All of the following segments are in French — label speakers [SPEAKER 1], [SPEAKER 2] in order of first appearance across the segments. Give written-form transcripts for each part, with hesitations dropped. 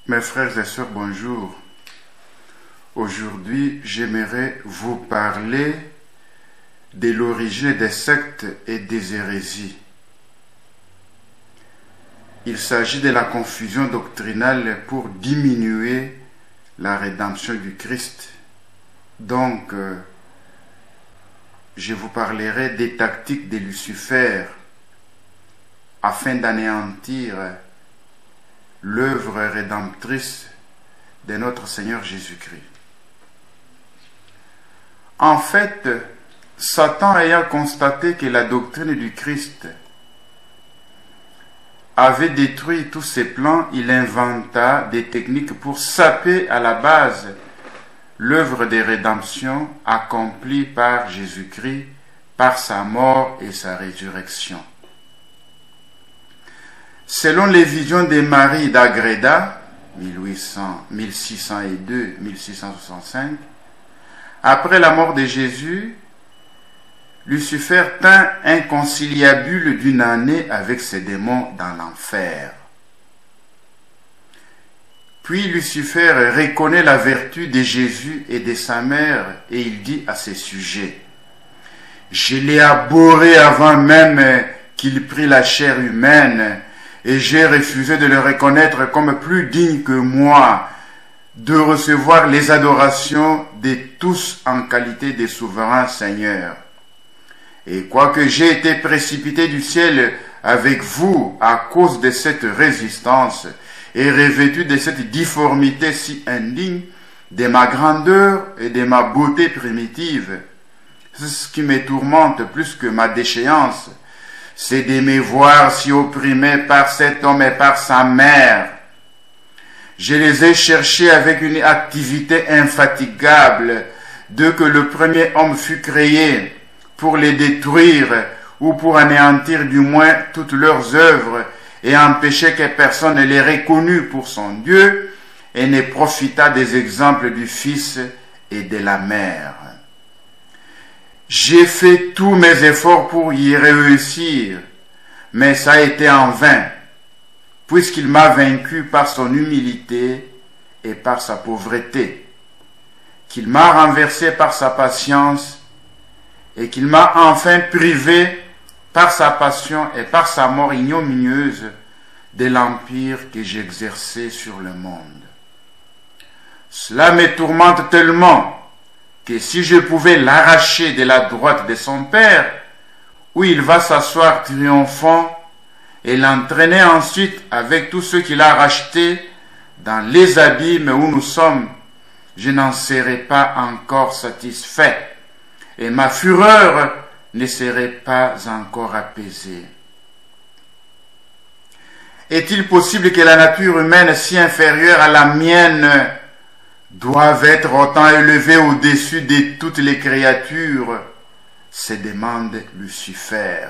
[SPEAKER 1] Mes frères et sœurs, bonjour. Aujourd'hui, j'aimerais vous parler de l'origine des sectes et des hérésies. Il s'agit de la confusion doctrinale pour diminuer la rédemption du Christ. Donc, je vous parlerai des tactiques de Lucifer afin d'anéantir l'œuvre rédemptrice de notre Seigneur Jésus-Christ. En fait, Satan ayant constaté que la doctrine du Christ avait détruit tous ses plans, il inventa des techniques pour saper à la base l'œuvre de rédemption accomplie par Jésus-Christ, par sa mort et sa résurrection. Selon les visions de Marie d'Agreda, 1602-1665, après la mort de Jésus, Lucifer tint un conciliabule d'une année avec ses démons dans l'enfer. Puis Lucifer reconnaît la vertu de Jésus et de sa mère et il dit à ses sujets: « Je l'ai abhorré avant même qu'il prît la chair humaine et j'ai refusé de le reconnaître comme plus digne que moi, de recevoir les adorations de tous en qualité de souverain Seigneur. Et quoique j'ai été précipité du ciel avec vous à cause de cette résistance et revêtu de cette difformité si indigne, de ma grandeur et de ma beauté primitive, ce qui me tourmente plus que ma déchéance, c'est de me voir si opprimé par cet homme et par sa mère. Je les ai cherchés avec une activité infatigable, dès que le premier homme fut créé, pour les détruire ou pour anéantir du moins toutes leurs œuvres et empêcher que personne ne les reconnût pour son Dieu et ne profitât des exemples du Fils et de la mère. J'ai fait tous mes efforts pour y réussir, mais ça a été en vain, puisqu'il m'a vaincu par son humilité et par sa pauvreté, qu'il m'a renversé par sa patience et qu'il m'a enfin privé par sa passion et par sa mort ignominieuse de l'empire que j'exerçais sur le monde. Cela me tourmente tellement que si je pouvais l'arracher de la droite de son père, où il va s'asseoir triomphant, et l'entraîner ensuite avec tous ceux qu'il a rachetés dans les abîmes où nous sommes, je n'en serais pas encore satisfait, et ma fureur ne serait pas encore apaisée. Est-il possible que la nature humaine si inférieure à la mienne doivent être autant élevés au-dessus de toutes les créatures, se demande Lucifer.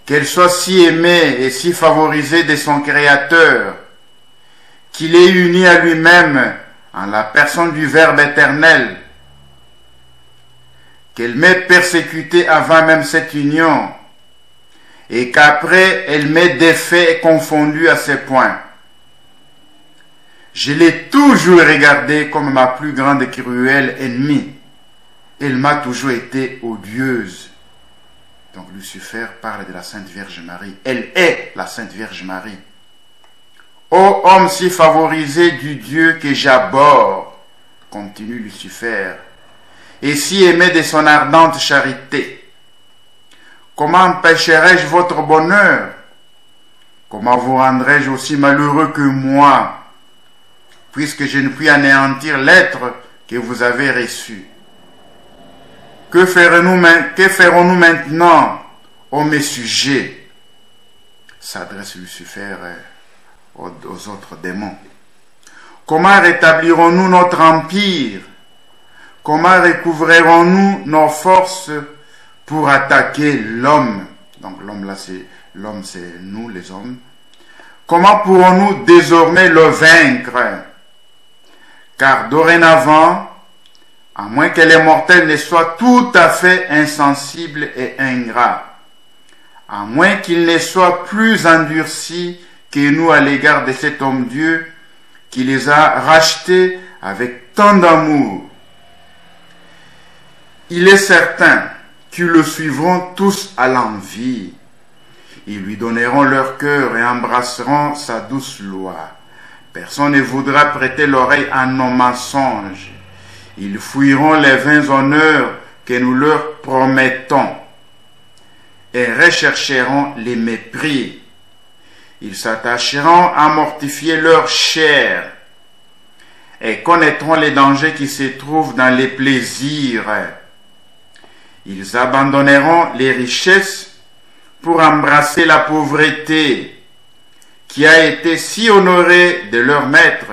[SPEAKER 1] Qu'elle soit si aimée et si favorisée de son Créateur, qu'il est uni à lui-même en la personne du Verbe éternel, qu'elle m'ait persécuté avant même cette union, et qu'après elle m'ait défait et confondu à ce point. Je l'ai toujours regardée comme ma plus grande et cruelle ennemie. Elle m'a toujours été odieuse. Donc Lucifer parle de la Sainte Vierge Marie. Elle est la Sainte Vierge Marie. Ô homme si favorisé du Dieu que j'abhorre, continue Lucifer, et si aimé de son ardente charité, comment empêcherai-je votre bonheur? Comment vous rendrai-je aussi malheureux que moi, puisque je ne puis anéantir l'être que vous avez reçu? Que ferons-nous maintenant, ô mes sujets? S'adresse Lucifer aux autres démons. Comment rétablirons-nous notre empire? Comment recouvrirons-nous nos forces pour attaquer l'homme? Donc l'homme là, c'est nous les hommes. Comment pourrons-nous désormais le vaincre? Car dorénavant, à moins que les mortels ne soient tout à fait insensibles et ingrats, à moins qu'ils ne soient plus endurcis que nous à l'égard de cet homme Dieu qui les a rachetés avec tant d'amour. Il est certain qu'ils le suivront tous à l'envie. Ils lui donneront leur cœur et embrasseront sa douce loi. Personne ne voudra prêter l'oreille à nos mensonges. Ils fuiront les vains honneurs que nous leur promettons et rechercheront les mépris. Ils s'attacheront à mortifier leur chair et connaîtront les dangers qui se trouvent dans les plaisirs. Ils abandonneront les richesses pour embrasser la pauvreté qui a été si honorée de leur maître,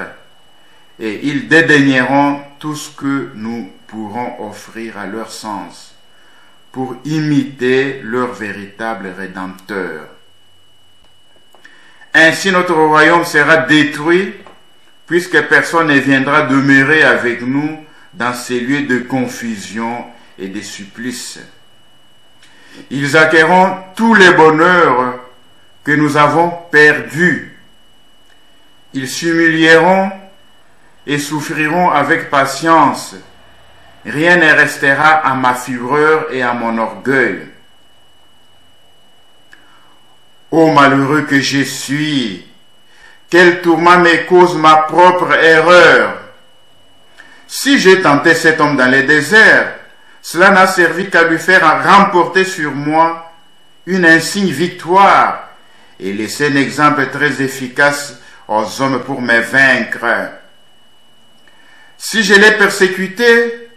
[SPEAKER 1] et ils dédaigneront tout ce que nous pourrons offrir à leur sens pour imiter leur véritable Rédempteur. Ainsi notre royaume sera détruit, puisque personne ne viendra demeurer avec nous dans ces lieux de confusion et de supplice. Ils acquerront tous les bonheurs que nous avons perdus. Ils s'humilieront et souffriront avec patience. Rien ne restera à ma fureur et à mon orgueil. Ô malheureux que je suis, quel tourment me cause ma propre erreur. Si j'ai tenté cet homme dans les déserts, cela n'a servi qu'à lui faire remporter sur moi une insigne victoire et laisser un exemple très efficace aux hommes pour me vaincre. Si je l'ai persécuté,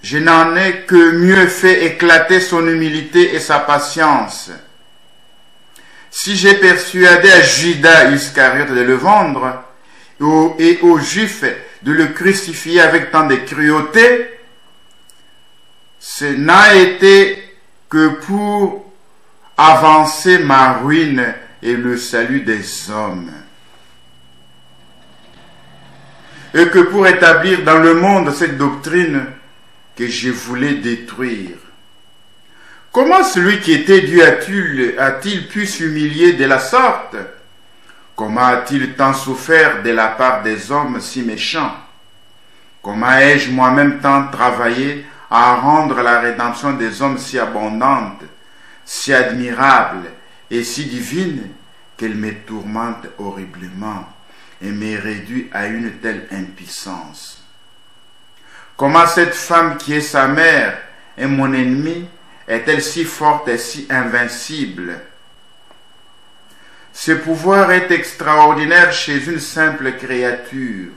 [SPEAKER 1] je n'en ai que mieux fait éclater son humilité et sa patience. Si j'ai persuadé à Judas Iscariote de le vendre et aux Juifs de le crucifier avec tant de cruauté, ce n'a été que pour avancer ma ruine et le salut des hommes. Et que pour établir dans le monde cette doctrine que je voulais détruire. Comment celui qui était Dieu a-t-il pu s'humilier de la sorte? Comment a-t-il tant souffert de la part des hommes si méchants? Comment ai-je moi-même tant travaillé à rendre la rédemption des hommes si abondante, si admirable et si divine qu'elle me tourmente horriblement et me réduit à une telle impuissance? Comment cette femme qui est sa mère et mon ennemie est-elle si forte et si invincible? Ce pouvoir est extraordinaire chez une simple créature.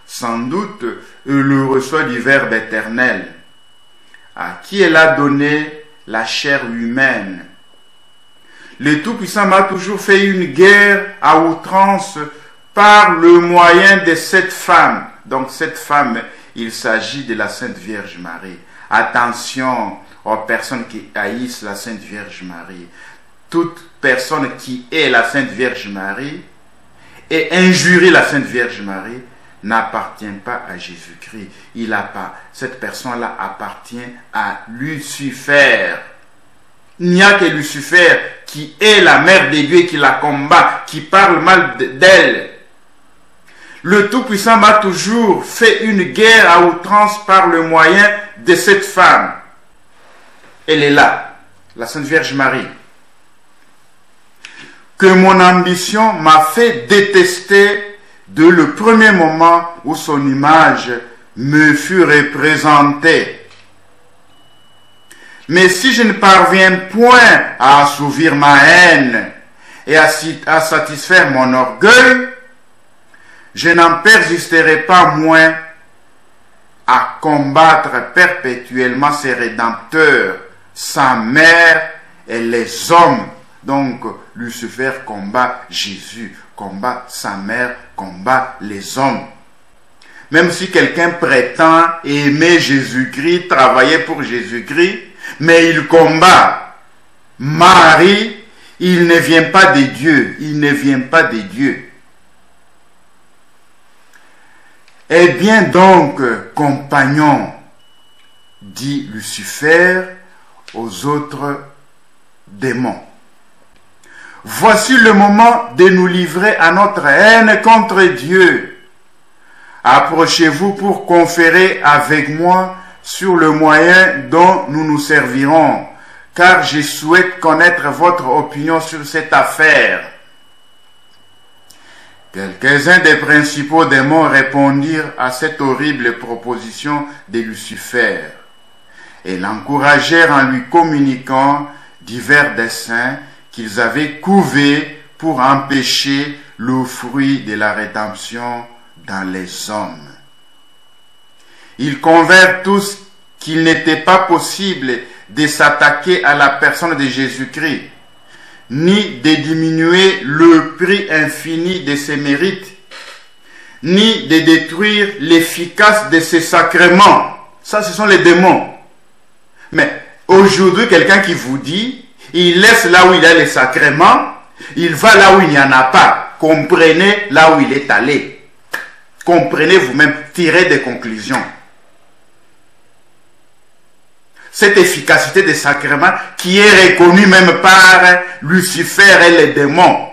[SPEAKER 1] Sans doute, elle le reçoit du Verbe éternel, à qui elle a donné la chair humaine. Le Tout-Puissant m'a toujours fait une guerre à outrance par le moyen de cette femme. Donc cette femme, il s'agit de la Sainte Vierge Marie. Attention aux personnes qui haïssent la Sainte Vierge Marie. Toute personne qui est la Sainte Vierge Marie et injurie la Sainte Vierge Marie n'appartient pas à Jésus-Christ. Cette personne-là appartient à Lucifer. Il n'y a que Lucifer qui est la mère de Dieu et qui la combat, qui parle mal d'elle. Le Tout-Puissant m'a toujours fait une guerre à outrance par le moyen de cette femme. Elle est là, la Sainte Vierge Marie. Que mon ambition m'a fait détester de le premier moment où son image me fut représentée. Mais si je ne parviens point à assouvir ma haine et à satisfaire mon orgueil, je n'en persisterai pas moins à combattre perpétuellement ses rédempteurs, sa mère et les hommes. Donc, Lucifer combat Jésus, combat sa mère, combat les hommes. Même si quelqu'un prétend aimer Jésus-Christ, travailler pour Jésus-Christ, mais il combat Marie, il ne vient pas de Dieu, il ne vient pas de Dieu. Eh bien donc, compagnons, dit Lucifer aux autres démons, voici le moment de nous livrer à notre haine contre Dieu. Approchez-vous pour conférer avec moi sur le moyen dont nous nous servirons, car je souhaite connaître votre opinion sur cette affaire. Quelques-uns des principaux démons répondirent à cette horrible proposition de Lucifer et l'encouragèrent en lui communiquant divers desseins qu'ils avaient couvés pour empêcher le fruit de la rédemption dans les hommes. Ils convinrent tous qu'il n'était pas possible de s'attaquer à la personne de Jésus-Christ, ni de diminuer le prix infini de ses mérites, ni de détruire l'efficace de ses sacrements. Ça, ce sont les démons. Mais aujourd'hui, quelqu'un qui vous dit, il laisse là où il y a les sacrements, il va là où il n'y en a pas. Comprenez là où il est allé. Comprenez vous-même, tirez des conclusions. Cette efficacité des sacrements qui est reconnue même par Lucifer et les démons.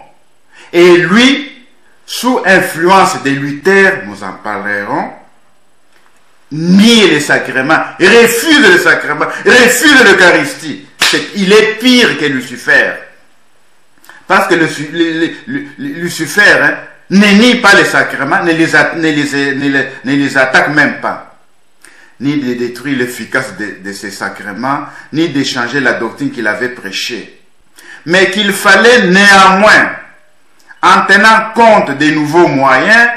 [SPEAKER 1] Et lui, sous influence de Luther, nous en parlerons, nie les sacrements, refuse les sacrements, refuse l'Eucharistie. Il est pire que Lucifer. Parce que Lucifer ne nie pas les sacrements, ne les attaque même pas. Ni de détruire l'efficace de ces sacrements, ni de changer la doctrine qu'il avait prêchée. Mais qu'il fallait néanmoins, en tenant compte des nouveaux moyens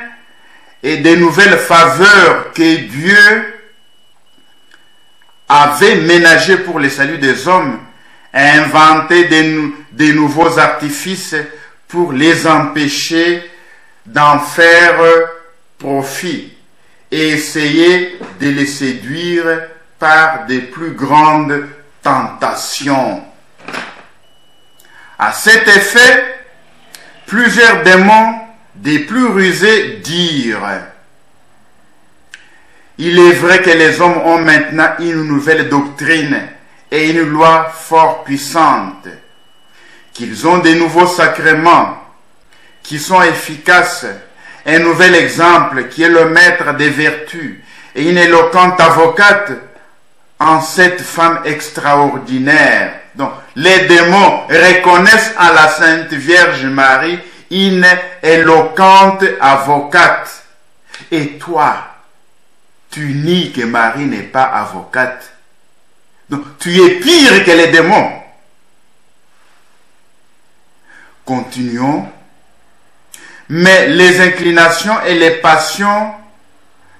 [SPEAKER 1] et des nouvelles faveurs que Dieu avait ménagées pour le salut des hommes, inventer des nouveaux artifices pour les empêcher d'en faire profit et essayer de les séduire par des plus grandes tentations. À cet effet, plusieurs démons des plus rusés dirent: il est vrai que les hommes ont maintenant une nouvelle doctrine et une loi fort puissante, qu'ils ont de nouveaux sacrements qui sont efficaces, un nouvel exemple qui est le maître des vertus et une éloquente avocate en cette femme extraordinaire. Donc, les démons reconnaissent à la Sainte Vierge Marie une éloquente avocate. Et toi, tu nies que Marie n'est pas avocate. Donc, tu es pire que les démons. Continuons. Mais les inclinations et les passions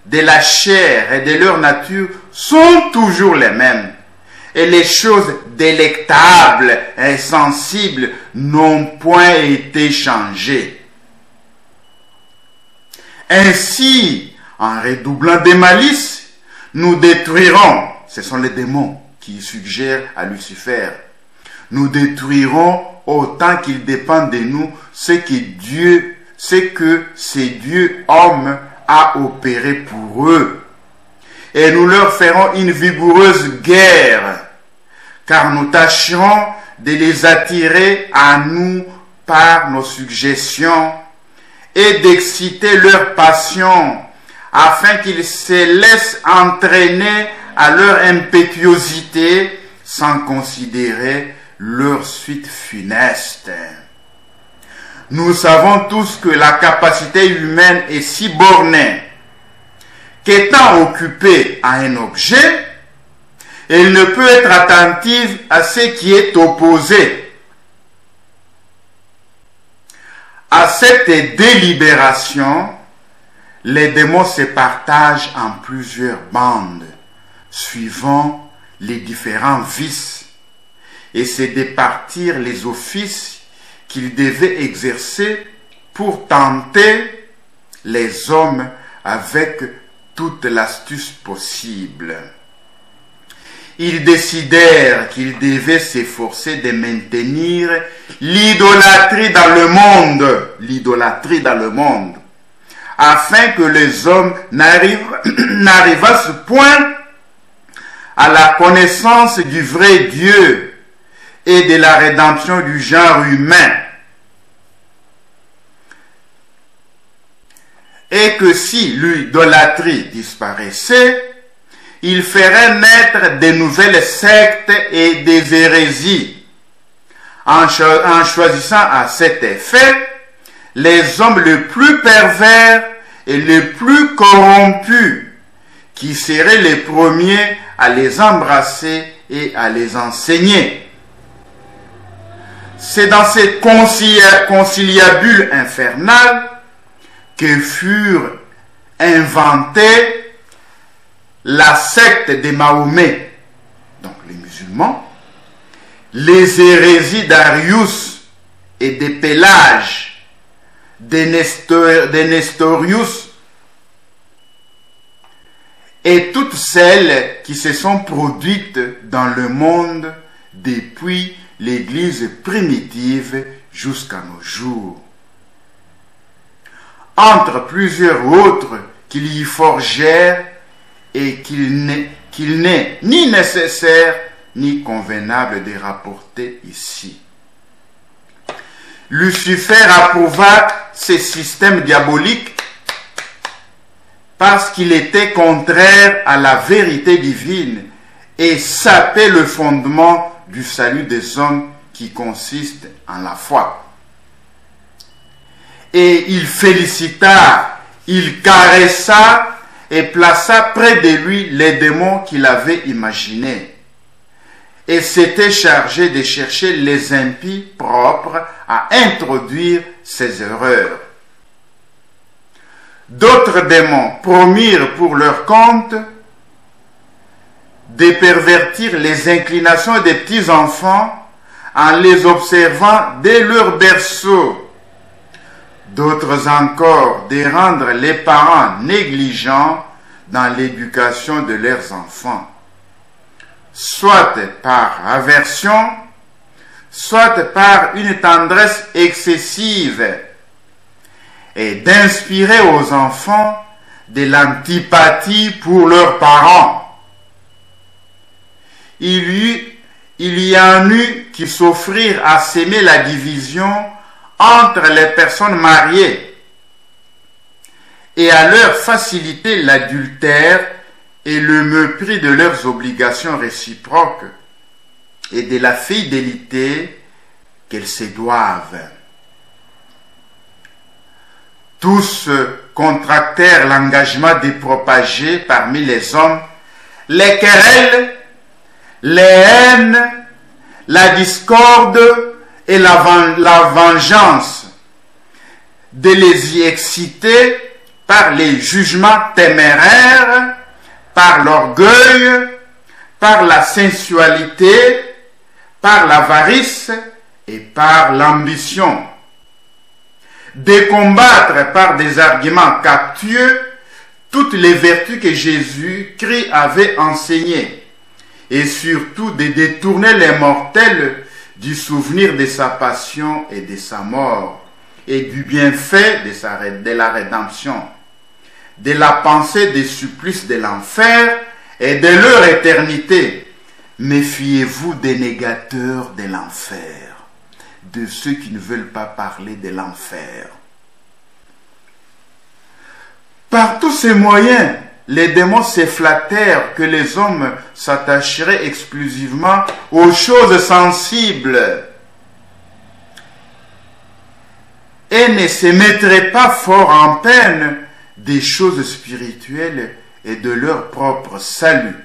[SPEAKER 1] de la chair et de leur nature sont toujours les mêmes. Et les choses délectables et sensibles n'ont point été changées. Ainsi, en redoublant des malices, nous détruirons, ce sont les démons qui suggèrent à Lucifer, nous détruirons autant qu'il dépend de nous ce que ces dieux hommes a opéré pour eux. Et nous leur ferons une vigoureuse guerre, car nous tâcherons de les attirer à nous par nos suggestions et d'exciter leur passion, afin qu'ils se laissent entraîner à leur impétuosité sans considérer leur suite funeste. Nous savons tous que la capacité humaine est si bornée qu'étant occupée à un objet, elle ne peut être attentive à ce qui est opposé. À cette délibération, les démons se partagent en plusieurs bandes, suivant les différents vices, et se départirent les offices qu'ils devaient exercer pour tenter les hommes avec toute l'astuce possible. Ils décidèrent qu'ils devaient s'efforcer de maintenir l'idolâtrie dans le monde, afin que les hommes n'arrivassent point à la connaissance du vrai Dieu et de la rédemption du genre humain, et que si l'idolâtrie disparaissait, il ferait naître de nouvelles sectes et des hérésies, en choisissant à cet effet les hommes les plus pervers et les plus corrompus, qui seraient les premiers à les embrasser et à les enseigner. C'est dans ces conciliabules infernales que furent inventées la secte des Mahomet, donc les musulmans, les hérésies d'Arius et des Pélages, des Nestorius, et toutes celles qui se sont produites dans le monde depuis l'Église primitive jusqu'à nos jours. Entre plusieurs autres qu'il y forgèrent et qu'il n'est ni nécessaire ni convenable de rapporter ici. Lucifer approuva ces systèmes diaboliques parce qu'il était contraire à la vérité divine et sapait le fondement du salut des hommes qui consiste en la foi. Et il félicita, il caressa et plaça près de lui les démons qu'il avait imaginés. Et s'était chargé de chercher les impies propres à introduire ces erreurs. D'autres démons promirent pour leur compte de pervertir les inclinations des petits enfants en les observant dès leur berceau. D'autres encore de rendre les parents négligents dans l'éducation de leurs enfants, soit par aversion, soit par une tendresse excessive, et d'inspirer aux enfants de l'antipathie pour leurs parents. Il y en eut qui s'offrirent à s'aimer la division entre les personnes mariées et à leur faciliter l'adultère et le mépris de leurs obligations réciproques et de la fidélité qu'elles se doivent. Tous contractèrent l'engagement de propager parmi les hommes les querelles, les haines, la discorde et la vengeance, de les y exciter par les jugements téméraires, par l'orgueil, par la sensualité, par l'avarice et par l'ambition. De combattre par des arguments captieux toutes les vertus que Jésus-Christ avait enseignées, et surtout de détourner les mortels du souvenir de sa passion et de sa mort, et du bienfait de la rédemption, de la pensée des supplices de l'enfer et de leur éternité. Méfiez-vous des négateurs de l'enfer, de ceux qui ne veulent pas parler de l'enfer. Par tous ces moyens, les démons se flattèrent que les hommes s'attacheraient exclusivement aux choses sensibles et ne se mettraient pas fort en peine des choses spirituelles et de leur propre salut.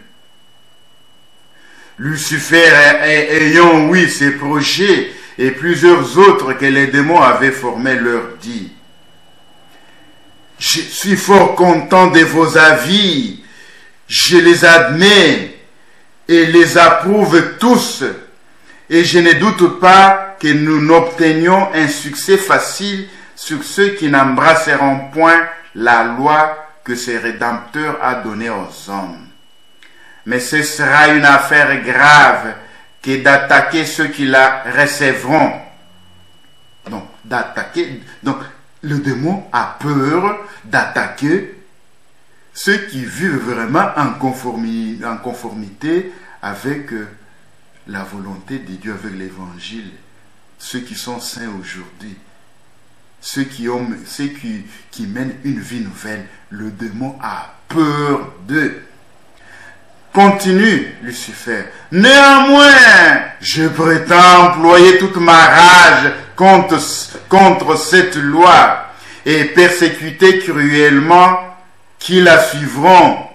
[SPEAKER 1] Lucifer, ayant ouï ces projets et plusieurs autres que les démons avaient formés, leur dit: je suis fort content de vos avis, je les admets et les approuve tous, et je ne doute pas que nous n'obtenions un succès facile sur ceux qui n'embrasseront point la loi que ce Rédempteur a donnée aux hommes. Mais ce sera une affaire grave que d'attaquer ceux qui la recevront. Donc, le démon a peur d'attaquer ceux qui vivent vraiment en conformité avec la volonté de Dieu, avec l'évangile, ceux qui sont saints aujourd'hui. ceux qui mènent une vie nouvelle, le démon a peur d'eux. Continue, Lucifer. Néanmoins, je prétends employer toute ma rage contre cette loi et persécuter cruellement qui la suivront.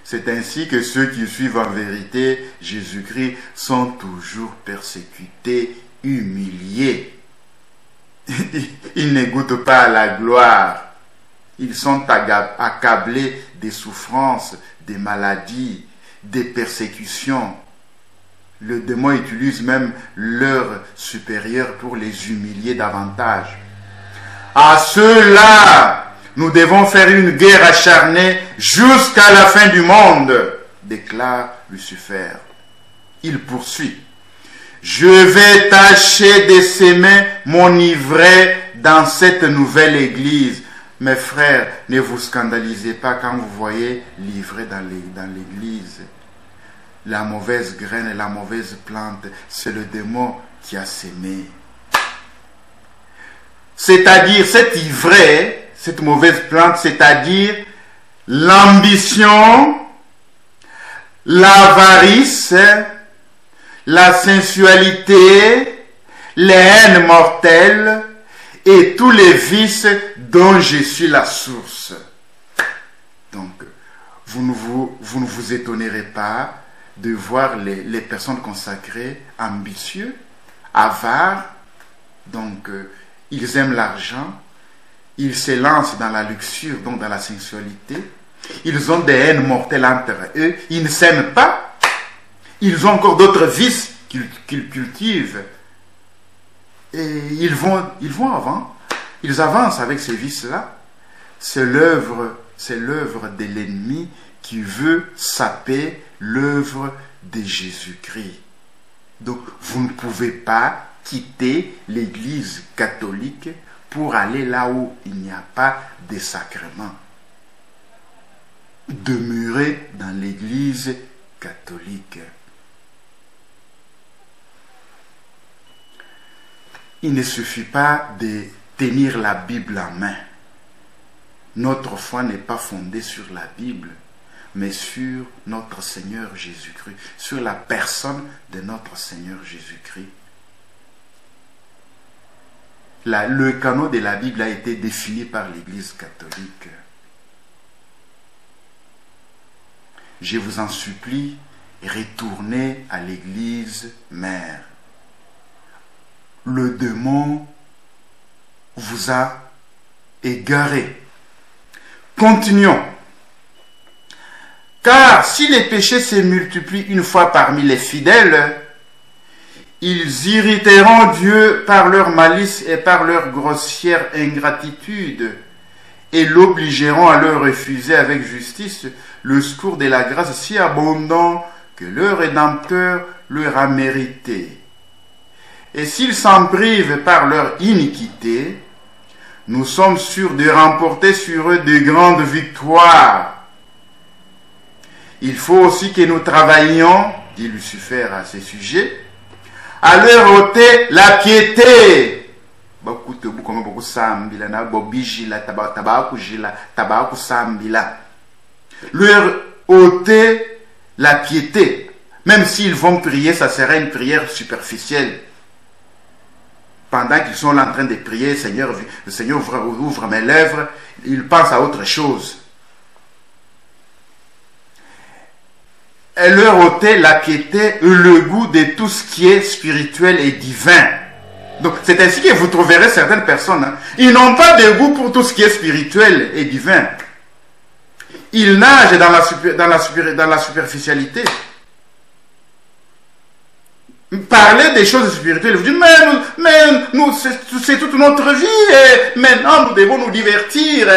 [SPEAKER 1] C'est ainsi que ceux qui suivent en vérité Jésus-Christ sont toujours persécutés, humiliés. Ils ne goûtent pas à la gloire. Ils sont accablés des souffrances, des maladies, des persécutions. Le démon utilise même leurs supérieurs pour les humilier davantage. À ceux-là, nous devons faire une guerre acharnée jusqu'à la fin du monde, déclare Lucifer. Il poursuit. Je vais tâcher de s'aimer mon ivraie dans cette nouvelle église. Mes frères, ne vous scandalisez pas quand vous voyez l'ivraie dans l'église. La mauvaise graine et la mauvaise plante, c'est le démon qui a sémé. C'est-à-dire, cette ivraie, cette mauvaise plante, c'est-à-dire l'ambition, l'avarice, la sensualité, les haines mortelles et tous les vices dont je suis la source. Donc, vous ne vous étonnerez pas de voir les personnes consacrées ambitieux, avares, donc ils aiment l'argent, ils se lancent dans la luxure, donc dans la sensualité, ils ont des haines mortelles entre eux, ils ne s'aiment pas, ils ont encore d'autres vices qu'ils cultivent, et ils vont avant, ils avancent avec ces vices-là. C'est l'œuvre de l'ennemi qui veut saper l'œuvre de Jésus-Christ. Donc, vous ne pouvez pas quitter l'Église catholique pour aller là où il n'y a pas de sacrement. Demeurez dans l'Église catholique. Il ne suffit pas de tenir la Bible en main. Notre foi n'est pas fondée sur la Bible, mais sur notre Seigneur Jésus-Christ, sur la personne de notre Seigneur Jésus-Christ. Le canon de la Bible a été défini par l'Église catholique. Je vous en supplie, retournez à l'Église mère. Le démon vous a égaré. Continuons. Car si les péchés se multiplient une fois parmi les fidèles, ils irriteront Dieu par leur malice et par leur grossière ingratitude et l'obligeront à leur refuser avec justice le secours de la grâce si abondant que leur Rédempteur leur a mérité. Et s'ils s'en privent par leur iniquité, nous sommes sûrs de remporter sur eux de grandes victoires. Il faut aussi que nous travaillions, dit Lucifer à ce sujet, à leur ôter la piété. Leur ôter la piété. Même s'ils vont prier, ça sera une prière superficielle. Pendant qu'ils sont là en train de prier, le Seigneur ouvre mes lèvres, ils pensent à autre chose. Et leur ôter la piété et le goût de tout ce qui est spirituel et divin. Donc c'est ainsi que vous trouverez certaines personnes. Ils n'ont pas de goût pour tout ce qui est spirituel et divin. Ils nagent dans la superficialité. Parler des choses spirituelles, vous dites, mais nous c'est toute notre vie, et maintenant nous devons nous divertir.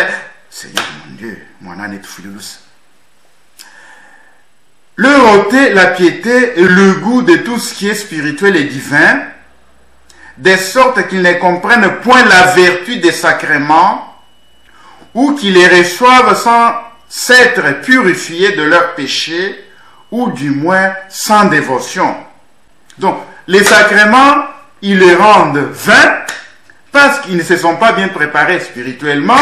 [SPEAKER 1] Seigneur mon Dieu, mon âne est fouilleuse. Leur ôter la piété et le goût de tout ce qui est spirituel et divin, de sorte qu'ils ne comprennent point la vertu des sacrements, ou qu'ils les reçoivent sans s'être purifiés de leurs péchés, ou du moins sans dévotion. Donc, les sacrements, ils les rendent vains parce qu'ils ne se sont pas bien préparés spirituellement,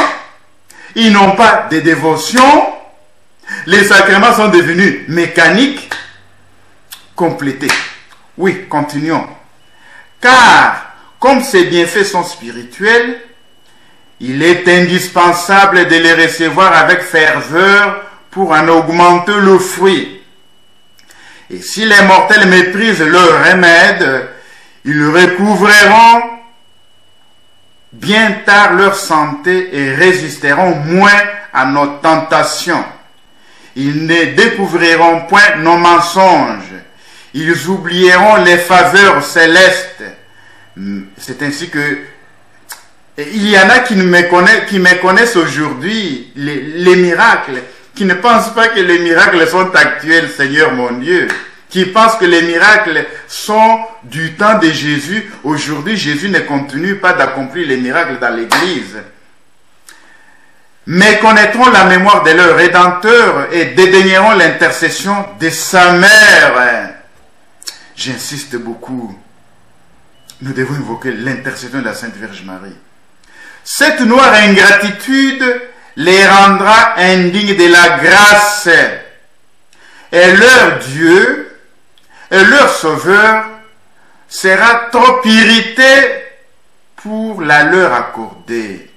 [SPEAKER 1] ils n'ont pas de dévotion, les sacrements sont devenus mécaniques, complétés. Oui, continuons. Car, comme ces bienfaits sont spirituels, il est indispensable de les recevoir avec ferveur pour en augmenter le fruit. Et si les mortels méprisent leur remède, ils recouvreront bien tard leur santé et résisteront moins à nos tentations. Ils ne découvriront point nos mensonges. Ils oublieront les faveurs célestes. C'est ainsi que il y en a qui me connaissent aujourd'hui, les miracles, qui ne pensent pas que les miracles sont actuels, Seigneur mon Dieu, qui pensent que les miracles sont du temps de Jésus. Aujourd'hui, Jésus ne continue pas d'accomplir les miracles dans l'Église. Mais connaîtront la mémoire de leur Rédempteur et dédaigneront l'intercession de sa mère. J'insiste beaucoup. Nous devons invoquer l'intercession de la Sainte Vierge Marie. Cette noire ingratitude les rendra indignes de la grâce. Et leur Dieu et leur Sauveur sera trop irrité pour la leur accorder.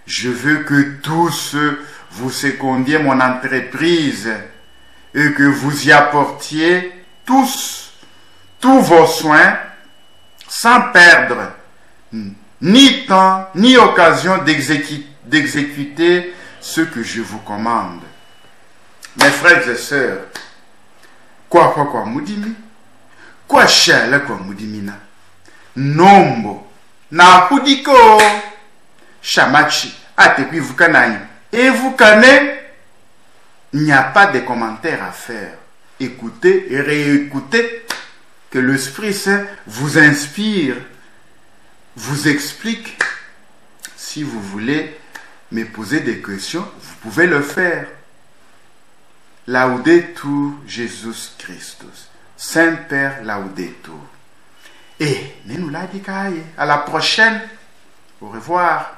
[SPEAKER 1] Je veux que tous vous secondiez mon entreprise et que vous y apportiez tous vos soins sans perdre ni temps ni occasion d'exécuter ce que je vous commande. Mes frères et sœurs, quoi mudimi, quoi shala quoi mudimina, nombo na pudiko shamachi atekwi vukanani et vukane, il n'y a pas de commentaires à faire. Écoutez et réécoutez, que l'Esprit Saint vous inspire, vous explique. Si vous voulez me poser des questions, vous pouvez le faire. Laudetur Jesus Christus. Saint-Père, laudetur. Et, à la prochaine. Au revoir.